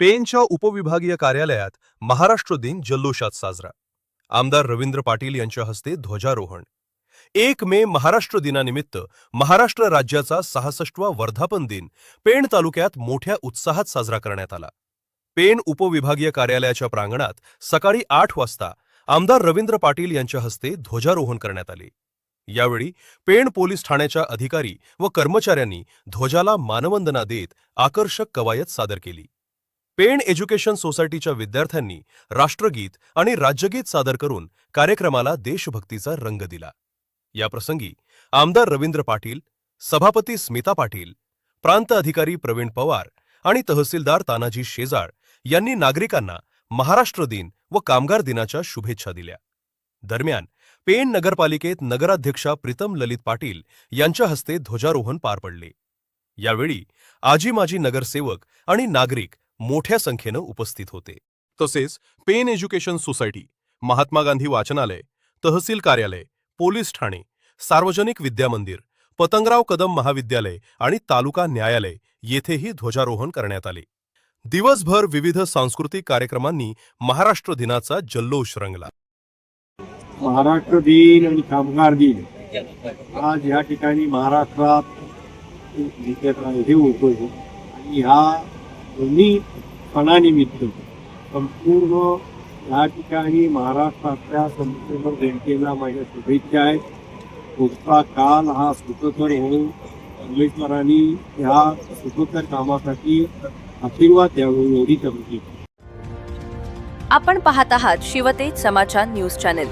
पेनच्या उपविभागीय कार्यालयात महाराष्ट्र दिन जल्लोषात साजरा. आमदार रवींद्र पाटील यांच्या हस्ते ध्वजारोहण. 1 मे महाराष्ट्र दिनानिमित्त महाराष्ट्र राज्याचा 66वा वर्धापन दिन पेण तालुक्यात मोठ्या उत्साहात साजरा करण्यात आला. पेण उपविभागीय कार्यालयाच्या प्रांगणात सकाळी 8 वाजता आमदार रवींद्र पाटील यांच्या हस्ते ध्वजारोहण करण्यात आले. यावेळी पेण पोलीस ठाण्याच्या अधिकारी व कर्मचाऱ्यांनी ध्वजाला मानवंदना देत आकर्षक कवायत सादर केली. पेण एज्युकेशन सोसायटीच्या विद्यार्थ्यांनी राष्ट्रगीत आणि राज्यगीत सादर करून कार्यक्रमाला देशभक्तीचा रंग दिला. याप्रसंगी आमदार रवींद्र पाटील, सभापती स्मिता पाटील, प्रांत अधिकारी प्रवीण पवार आणि तहसीलदार तानाजी शेजाळ यांनी नागरिकांना महाराष्ट्र दिन व कामगार दिनाच्या शुभेच्छा दिल्या. दरम्यान पेण नगरपालिकेत नगराध्यक्षा प्रीतम ललित पाटील यांच्या हस्ते ध्वजारोहण पार पडले. यावेळी आजी माजी नगरसेवक आणि नागरिक मोठ्या संख्येनं उपस्थित होते. तसेच पेण एज्युकेशन सोसायटी, महात्मा गांधी वाचनालय, तहसील कार्यालय, पोलीस ठाणे, सार्वजनिक विद्यामंदिर, पतंगराव कदम महाविद्यालय आणि तालुका न्यायालय येथेही ध्वजारोहण करण्यात आले. दिवसभर विविध सांस्कृतिक कार्यक्रमांनी महाराष्ट्र दिनाचा जल्लोष रंगला. महाराष्ट्र दिन आणि कामगार दिन आज या ठिकाणी महाराष्ट्रात हे होतोय आणि ह्या दोन्ही सणानिमित्त संपूर्ण या ठिकाणी महाराष्ट्रातल्या संपूर्ण जनतेला माझ्या शुभेच्छा आहेत. पुढचा काल हा सुखकर होऊन परमेश्वरांनी ह्या सुखकर कामासाठी आशीर्वाद द्यावे एवढी कमी. आपण पाहत आहात शिवतेज समाचार न्यूज चॅनल.